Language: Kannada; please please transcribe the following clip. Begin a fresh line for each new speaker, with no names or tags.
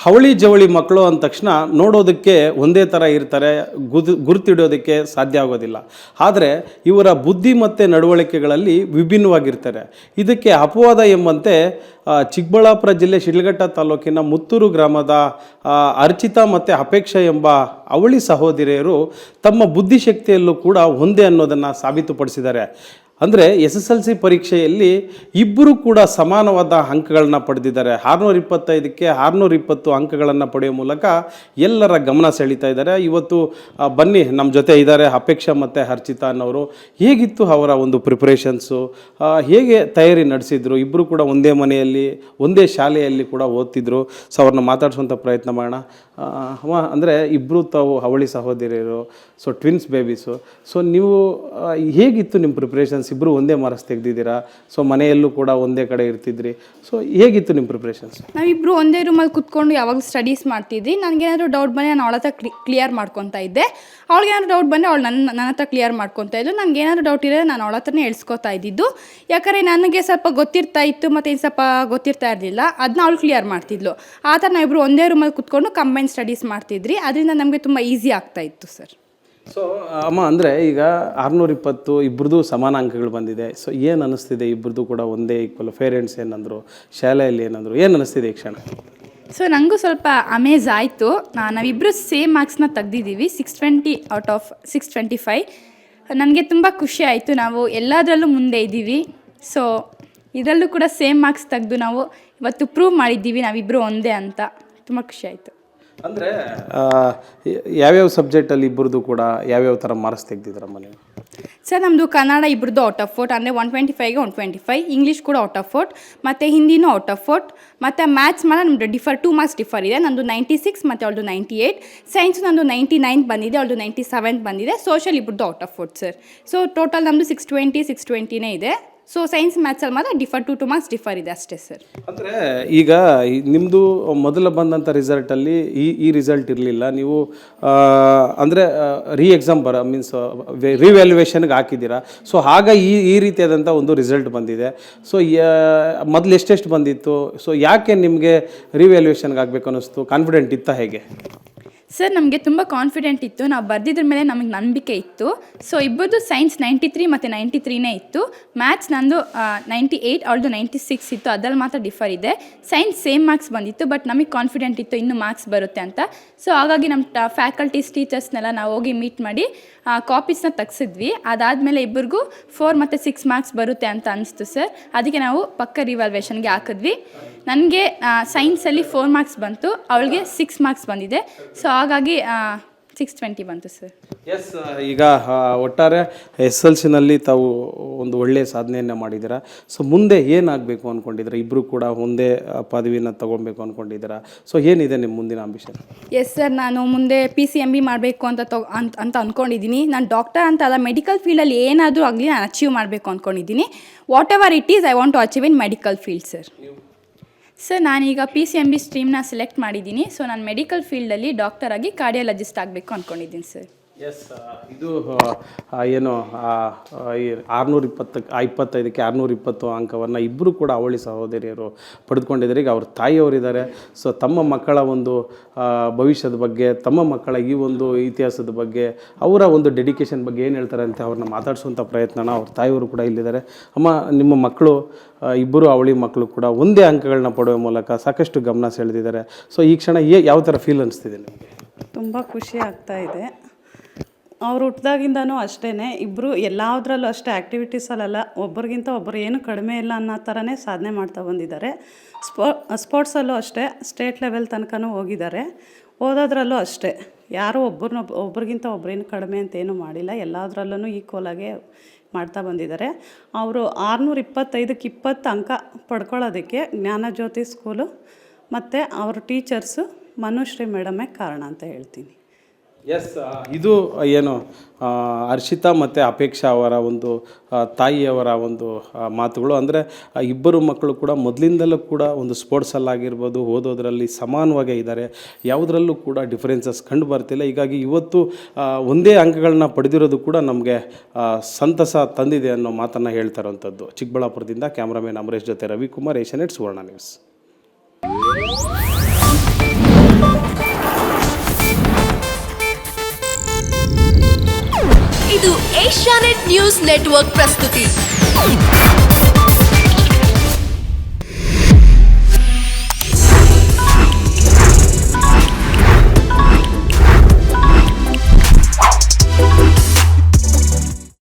ಅವಳಿ ಜವಳಿ ಮಕ್ಕಳು ಅಂದ ತಕ್ಷಣ ನೋಡೋದಕ್ಕೆ ಒಂದೇ ಥರ ಇರ್ತಾರೆ, ಗುರುತಿಡೋದಕ್ಕೆ ಸಾಧ್ಯ ಆಗೋದಿಲ್ಲ. ಆದರೆ ಇವರ ಬುದ್ಧಿ ಮತ್ತು ನಡವಳಿಕೆಗಳಲ್ಲಿ ವಿಭಿನ್ನವಾಗಿರ್ತಾರೆ. ಇದಕ್ಕೆ ಅಪವಾದ ಎಂಬಂತೆ ಚಿಕ್ಕಬಳ್ಳಾಪುರ ಜಿಲ್ಲೆ ಶಿಡ್ಲಘಟ್ಟ ತಾಲೂಕಿನ ಮುತ್ತೂರು ಗ್ರಾಮದ ಅರ್ಚಿತಾ ಮತ್ತು ಅಪೇಕ್ಷಾ ಎಂಬ ಅವಳಿ ಸಹೋದರಿಯರು ತಮ್ಮ ಬುದ್ಧಿಶಕ್ತಿಯಲ್ಲೂ ಕೂಡ ಒಂದೇ ಅನ್ನೋದನ್ನು ಸಾಬೀತುಪಡಿಸಿದ್ದಾರೆ. ಅಂದರೆ SSLC ಪರೀಕ್ಷೆಯಲ್ಲಿ ಇಬ್ಬರು ಕೂಡ ಸಮಾನವಾದ ಅಂಕಗಳನ್ನ ಪಡೆದಿದ್ದಾರೆ. 625ಕ್ಕೆ 620 ಅಂಕಗಳನ್ನು ಪಡೆಯುವ ಮೂಲಕ ಎಲ್ಲರ ಗಮನ ಸೆಳೀತಾ ಇದ್ದಾರೆ. ಇವತ್ತು ಬನ್ನಿ ನಮ್ಮ ಜೊತೆ ಇದ್ದಾರೆ ಅಪೇಕ್ಷಾ ಮತ್ತು ಅರ್ಚಿತಾ ಅನ್ನೋರು. ಹೇಗಿತ್ತು ಅವರ ಒಂದು ಪ್ರಿಪ್ರೇಷನ್ಸು, ಹೇಗೆ ತಯಾರಿ ನಡೆಸಿದ್ರು? ಇಬ್ಬರು ಕೂಡ ಒಂದೇ ಮನೆಯಲ್ಲಿ ಒಂದೇ ಶಾಲೆಯಲ್ಲಿ ಕೂಡ ಓದ್ತಿದ್ರು. ಸೊ ಅವ್ರನ್ನ ಮಾತಾಡ್ಸೋಂಥ ಪ್ರಯತ್ನ ಮಾಡೋಣ. ಅಂದರೆ ಇಬ್ಬರು ತಾವು ಅವಳಿ ಸಹೋದರಿಯರು, ಸೊ ಟ್ವಿನ್ಸ್ ಬೇಬೀಸು. ಸೊ ನೀವು ಹೇಗಿತ್ತು ನಿಮ್ಮ ಪ್ರಿಪ್ರೇಷನ್ಸ್? ಇಬ್ಬರು ಒಂದೇ ಮಾರ್ಕ್ಸ್ ತೆಗೆದಿದ್ದೀರಾ, ಸೊ ಮನೆಯಲ್ಲೂ ಕೂಡ ಒಂದೇ ಕಡೆ ಇರ್ತಿದ್ರಿ. ಸೊ ಹೇಗಿತ್ತು ನಿಮ್ಮ ಪ್ರಿಪ್ರೇಷನ್ಸ್?
ನಾವಿಬ್ಬರು ಒಂದೇ ರೂಮಲ್ಲಿ ಕುತ್ಕೊಂಡು ಯಾವಾಗಲೂ ಸ್ಟಡೀಸ್ ಮಾಡ್ತಿದ್ವಿ. ನನಗೇನಾದರೂ ಡೌಟ್ ಬಂದರೆ ನಾನು ಅವಳ ಹತ್ರ ಕ್ಲಿಯರ್ ಮಾಡ್ಕೊತಾ ಇದ್ದೆ. ಅವಳಿಗೇನಾದ್ರು ಡೌಟ್ ಬಂದರೆ ಅವಳು ನನ್ನ ಹತ್ರ ಕ್ಲಿಯರ್ ಮಾಡ್ಕೊತಾ ಇದ್ಲು. ನನಗೇನಾದ್ರು ಡೌಟ್ ಇರೋದು ನಾನು ಅವಳ ಹತ್ರನೇ ಹೇಳ್ಸ್ಕೊತಾ ಇದ್ದಿದ್ದು. ಯಾಕಂದರೆ ನನಗೆ ಸ್ವಲ್ಪ ಗೊತ್ತಿರ್ತಾ ಇತ್ತು ಮತ್ತು ಇನ್ನು ಸ್ವಲ್ಪ ಗೊತ್ತಿರ್ತಾ ಇರಲಿಲ್ಲ, ಅದನ್ನ ಅವಳು ಕ್ಲಿಯರ್ ಮಾಡ್ತಿದ್ಲು. ಆ ಥರ ನಾವಿಬ್ಬರು ಒಂದೇ ರೂಮಲ್ಲಿ ಕುತ್ಕೊಂಡು ಕಂಬೈನ್ ಸ್ಟಡೀಸ್ ಮಾಡ್ತಿದ್ರಿ. ಅದರಿಂದ ನಮಗೆ ತುಂಬ ಈಸಿ ಆಗ್ತಾಯಿತ್ತು ಸರ್.
ಸೊ ಅಮ್ಮ, ಅಂದರೆ ಈಗ 620 ಇಬ್ಬರದು ಸಮಾನ ಅಂಕಗಳು ಬಂದಿದೆ. ಸೊ ಏನು ಅನ್ನಿಸ್ತಿದೆ? ಇಬ್ಬರದು ಕೂಡ ಒಂದೇ ಈಕ್ವಲ್. ಪೇರೆಂಟ್ಸ್ ಏನಂದರು, ಶಾಲೆಯಲ್ಲಿ ಏನಂದರು, ಏನು ಅನ್ನಿಸ್ತಿದೆ ಈ ಕ್ಷಣ?
ಸೊ ನನಗೂ ಸ್ವಲ್ಪ ಅಮೇಜ್ ಆಯಿತು. ನಾವಿಬ್ಬರು ಸೇಮ್ ಮಾರ್ಕ್ಸ್ನ ತೆಗ್ದಿದ್ದೀವಿ, 620 ಔಟ್ ಆಫ್ 625. ನನಗೆ ತುಂಬ ಖುಷಿ ಆಯಿತು. ನಾವು ಎಲ್ಲದರಲ್ಲೂ ಮುಂದೆ ಇದ್ದೀವಿ. ಸೊ ಇದರಲ್ಲೂ ಕೂಡ ಸೇಮ್ ಮಾರ್ಕ್ಸ್ ತೆಗೆದು ನಾವು ಇವತ್ತು ಪ್ರೂವ್ ಮಾಡಿದ್ದೀವಿ ನಾವಿಬ್ಬರು ಒಂದೇ ಅಂತ. ತುಂಬ ಖುಷಿ ಆಯಿತು.
ಅಂದರೆ ಯಾವ್ಯಾವ ಸಬ್ಜೆಕ್ಟಲ್ಲಿ ಇಬ್ಬರದು ಕೂಡ ಯಾವ್ಯಾವ ಥರ ಮಾರ್ಕ್ಸ್ ತೆಗೆದಿದ್ರ ಮನೆ?
ಸರ್ ನಮ್ಮದು ಕನ್ನಡ ಇಬ್ಬರದು ಔಟ್ ಆಫ್ 4, ಅಂದರೆ 125ಗೆ 125. ಇಂಗ್ಲೀಷ್ ಕೂಡ ಔಟ್ ಆಫ್ 4, ಮತ್ತು ಹಿಂದಿನೂ ಔಟ್ ಆಫ್ 4. ಮತ್ತು ಮ್ಯಾಥ್ಸ್ ಮಾತ್ರ ನಮ್ಮದು 2 ಮಾರ್ಕ್ಸ್ ಡಿಫರ್ ಇದೆ. ನಂದು 96 ಮತ್ತು ಅವಳದು 98. ಸೈನ್ಸ್ ನಂದು 99 ಬಂದಿದೆ, ಅವಳದು 97 ಬಂದಿದೆ. ಸೋಷಲ್ ಇಬ್ಬರದು out of 4 sir. So total ನಮ್ಮದು 620 ಇದೆ. ಸೊ ಸೈನ್ಸ್ ಮ್ಯಾಥ್ಸಲ್ಲಿ ಮಾತ್ರ 2 ಮಾರ್ಕ್ಸ್ ಡಿಫರ್ ಇದೆ ಅಷ್ಟೇ ಸರ್. ಅಂದರೆ
ಈಗ ನಿಮ್ಮದು ಮೊದಲ ಬಂದಂಥ ರಿಸಲ್ಟಲ್ಲಿ ಈ ರಿಸಲ್ಟ್ ಇರಲಿಲ್ಲ. ನೀವು ಅಂದರೆ ಎಕ್ಸಾಮ್ ಮೀನ್ಸ್ ರಿವ್ಯಾಲ್ಯೂಯೇಷನ್ಗೆ ಹಾಕಿದ್ದೀರಾ. ಸೊ ಆಗ ಈ ರೀತಿಯಾದಂಥ ಒಂದು ರಿಸಲ್ಟ್ ಬಂದಿದೆ. ಸೊ ಮೊದಲು ಎಷ್ಟೆಷ್ಟು ಬಂದಿತ್ತು? ಸೊ ಯಾಕೆ ನಿಮಗೆ ರಿವ್ಯಾಲ್ಯೂಯೇಷನ್ಗೆ ಆಗಬೇಕು ಅನ್ನಿಸ್ತು? ಕಾನ್ಫಿಡೆಂಟ್ ಇತ್ತಾ ಹೇಗೆ?
ಸರ್ ನಮಗೆ ತುಂಬ ಕಾನ್ಫಿಡೆಂಟ್ ಇತ್ತು. ನಾವು ಬರೆದಿದ್ರ ಮೇಲೆ ನಮಗೆ ನಂಬಿಕೆ ಇತ್ತು. ಸೊ ಇಬ್ಬರದು ಸೈನ್ಸ್ 93 ಮತ್ತು 93ನೇ ಇತ್ತು. ಮ್ಯಾಥ್ಸ್ ನಂದು 98, ಅವಳದು 96 ಇತ್ತು. ಅದ್ರಲ್ಲಿ ಮಾತ್ರ ಡಿಫರ್ ಇದೆ. ಸೈನ್ಸ್ ಸೇಮ್ ಮಾರ್ಕ್ಸ್ ಬಂದಿತ್ತು, ಬಟ್ ನಮಗೆ ಕಾನ್ಫಿಡೆಂಟ್ ಇತ್ತು ಇನ್ನೂ ಮಾರ್ಕ್ಸ್ ಬರುತ್ತೆ ಅಂತ. ಸೊ ಹಾಗಾಗಿ ನಮ್ಮ ಫ್ಯಾಕಲ್ಟೀಸ್ ಟೀಚರ್ಸ್ನೆಲ್ಲ ನಾವು ಹೋಗಿ ಮೀಟ್ ಮಾಡಿ ಕಾಪೀಸ್ನ ತೆಗ್ಸಿದ್ವಿ. ಅದಾದಮೇಲೆ ಇಬ್ಬರಿಗೂ 4 ಮತ್ತು 6 ಮಾರ್ಕ್ಸ್ ಬರುತ್ತೆ ಅಂತ ಅನಿಸ್ತು ಸರ್. ಅದಕ್ಕೆ ನಾವು ಪಕ್ಕ ರಿವಾಲ್ವೇಷನ್ಗೆ ಹಾಕಿದ್ವಿ. ನನಗೆ ಸೈನ್ಸಲ್ಲಿ 4 ಮಾರ್ಕ್ಸ್ ಬಂತು, ಅವಳಿಗೆ 6 ಮಾರ್ಕ್ಸ್ ಬಂದಿದೆ. ಸೊ ಹಾಗಾಗಿ 620 ಬಂತು ಸರ್.
ಎಸ್, ಈಗ ಒಟ್ಟಾರೆ SSLCನಲ್ಲಿ ತಾವು ಒಂದು ಒಳ್ಳೆಯ ಸಾಧನೆಯನ್ನು ಮಾಡಿದ್ದೀರಾ. ಸೊ ಮುಂದೆ ಏನಾಗಬೇಕು ಅಂದ್ಕೊಂಡಿದ್ದೀರಾ? ಇಬ್ಬರು ಕೂಡ ಒಂದೇ ಪದವಿನ ತೊಗೊಳ್ಬೇಕು ಅಂದ್ಕೊಂಡಿದ್ದೀರಾ? ಸೊ ಏನಿದೆ ನಿಮ್ಮ ಮುಂದಿನ ಅಂಬಿಷನ್?
ಎಸ್ ಸರ್, ನಾನು ಮುಂದೆ PCMB ಮಾಡಬೇಕು ಅಂತ ಅಂದ್ಕೊಂಡಿದ್ದೀನಿ. ನಾನು ಡಾಕ್ಟರ್ ಅಂತ ಅಲ್ಲ, ಮೆಡಿಕಲ್ ಫೀಲ್ಡಲ್ಲಿ ಏನಾದರೂ ಆಗಲಿ ನಾನು ಅಚೀವ್ ಮಾಡಬೇಕು ಅಂದ್ಕೊಂಡಿದ್ದೀನಿ. Whatever it is I want to achieve in medical field sir. Sir ನಾನೀಗ PCMB ಸ್ಟ್ರೀಮ್ನ ಸೆಲೆಕ್ಟ್ ಮಾಡಿದ್ದೀನಿ. ಸೊ ನಾನು ಮೆಡಿಕಲ್ ಫೀಲ್ಡಲ್ಲಿ ಡಾಕ್ಟರಾಗಿ ಕಾರ್ಡಿಯಾಲಜಿಸ್ಟ್ ಆಗಬೇಕು ಅಂದ್ಕೊಂಡಿದ್ದೀನಿ ಸರ್.
ಎಸ್, ಇದು ಏನು 625ಕ್ಕೆ 620 ಅಂಕವನ್ನು ಇಬ್ಬರು ಕೂಡ ಅವಳಿ ಸಹೋದರಿಯರು ಪಡೆದುಕೊಂಡಿದ್ದಾರೆ. ಈಗ ಅವ್ರ ತಾಯಿಯವರಿದ್ದಾರೆ. ಸೊ ತಮ್ಮ ಮಕ್ಕಳ ಒಂದು ಭವಿಷ್ಯದ ಬಗ್ಗೆ, ತಮ್ಮ ಮಕ್ಕಳ ಈ ಒಂದು ಇತಿಹಾಸದ ಬಗ್ಗೆ, ಅವರ ಒಂದು ಡೆಡಿಕೇಶನ್ ಬಗ್ಗೆ ಏನು ಹೇಳ್ತಾರೆ ಅಂತ ಅವ್ರನ್ನ ಮಾತಾಡಿಸುವಂಥ ಪ್ರಯತ್ನನ ಅವ್ರ ತಾಯಿಯವರು ಕೂಡ ಇಲ್ಲಿದ್ದಾರೆ. ಅಮ್ಮ, ನಿಮ್ಮ ಮಕ್ಕಳು ಇಬ್ಬರು ಅವಳಿ ಮಕ್ಕಳು ಕೂಡ ಒಂದೇ ಅಂಕಗಳನ್ನ ಪಡೆಯುವ ಮೂಲಕ ಸಾಕಷ್ಟು ಗಮನ ಸೆಳೆದಿದ್ದಾರೆ. ಸೊ ಈ ಕ್ಷಣ ಯಾವ ಥರ ಫೀಲ್ ಅನಿಸ್ತಿದೆ ನಿಮಗೆ?
ತುಂಬ ಖುಷಿ ಆಗ್ತಾ ಇದೆ. ಅವ್ರು ಹುಟ್ಟಿದಾಗಿಂದನೂ ಅಷ್ಟೇ, ಇಬ್ಬರು ಎಲ್ಲದರಲ್ಲೂ ಅಷ್ಟೇ, ಆ್ಯಕ್ಟಿವಿಟೀಸಲ್ಲೆಲ್ಲ ಒಬ್ಬರಿಗಿಂತ ಒಬ್ಬರು ಏನು ಕಡಿಮೆ ಇಲ್ಲ ಅನ್ನೋ ಥರನೇ ಸಾಧನೆ ಮಾಡ್ತಾ ಬಂದಿದ್ದಾರೆ. ಸ್ಪೋರ್ಟ್ಸಲ್ಲೂ ಅಷ್ಟೇ, ಸ್ಟೇಟ್ ಲೆವೆಲ್ ತನಕನೂ ಹೋಗಿದ್ದಾರೆ. ಓದೋದ್ರಲ್ಲೂ ಅಷ್ಟೇ, ಯಾರೂ ಒಬ್ರಿಗಿಂತ ಒಬ್ಬರೇನು ಕಡಿಮೆ ಅಂತ ಏನೂ ಮಾಡಿಲ್ಲ. ಎಲ್ಲದರಲ್ಲೂ ಈಕ್ವಲಾಗೆ ಮಾಡ್ತಾ ಬಂದಿದ್ದಾರೆ. ಅವರು 625ಕ್ಕೆ 20 ಅಂಕ ಪಡ್ಕೊಳ್ಳೋದಕ್ಕೆ ಜ್ಞಾನಜ್ಯೋತಿ ಸ್ಕೂಲು ಮತ್ತು ಅವ್ರ ಟೀಚರ್ಸು ಮನುಶ್ರೀ ಮೇಡಮೇ ಕಾರಣ ಅಂತ ಹೇಳ್ತೀನಿ.
ಎಸ್, ಇದು ಏನು ಅರ್ಚಿತಾ ಮತ್ತು ಅಪೇಕ್ಷಾ ಅವರ ಒಂದು ತಾಯಿಯವರ ಒಂದು ಮಾತುಗಳು. ಅಂದರೆ ಇಬ್ಬರು ಮಕ್ಕಳು ಕೂಡ ಮೊದಲಿಂದಲೂ ಕೂಡ ಒಂದು ಸ್ಪೋರ್ಟ್ಸಲ್ಲಾಗಿರ್ಬೋದು, ಓದೋದ್ರಲ್ಲಿ ಸಮಾನವಾಗೇ ಇದ್ದಾರೆ. ಯಾವುದರಲ್ಲೂ ಕೂಡ ಡಿಫರೆನ್ಸಸ್ ಕಂಡು ಬರ್ತಿಲ್ಲ. ಹೀಗಾಗಿ ಇವತ್ತು ಒಂದೇ ಅಂಕಗಳನ್ನ ಪಡೆದಿರೋದು ಕೂಡ ನಮಗೆ ಸಂತಸ ತಂದಿದೆ ಅನ್ನೋ ಮಾತನ್ನು ಹೇಳ್ತಾ ಇರೋವಂಥದ್ದು. ಚಿಕ್ಕಬಳ್ಳಾಪುರದಿಂದ ಕ್ಯಾಮ್ರಾಮನ್ ಅಮರೇಶ್ ಜೊತೆ ರವಿಕುಮಾರ್, ಏಷ್ಯಾನೆಟ್ ಸುವರ್ಣ ನ್ಯೂಸ್.
ಇದು ಏಷ್ಯಾನೆಟ್ ನ್ಯೂಸ್ ನೆಟ್ವರ್ಕ್ ಪ್ರಸ್ತುತಿ.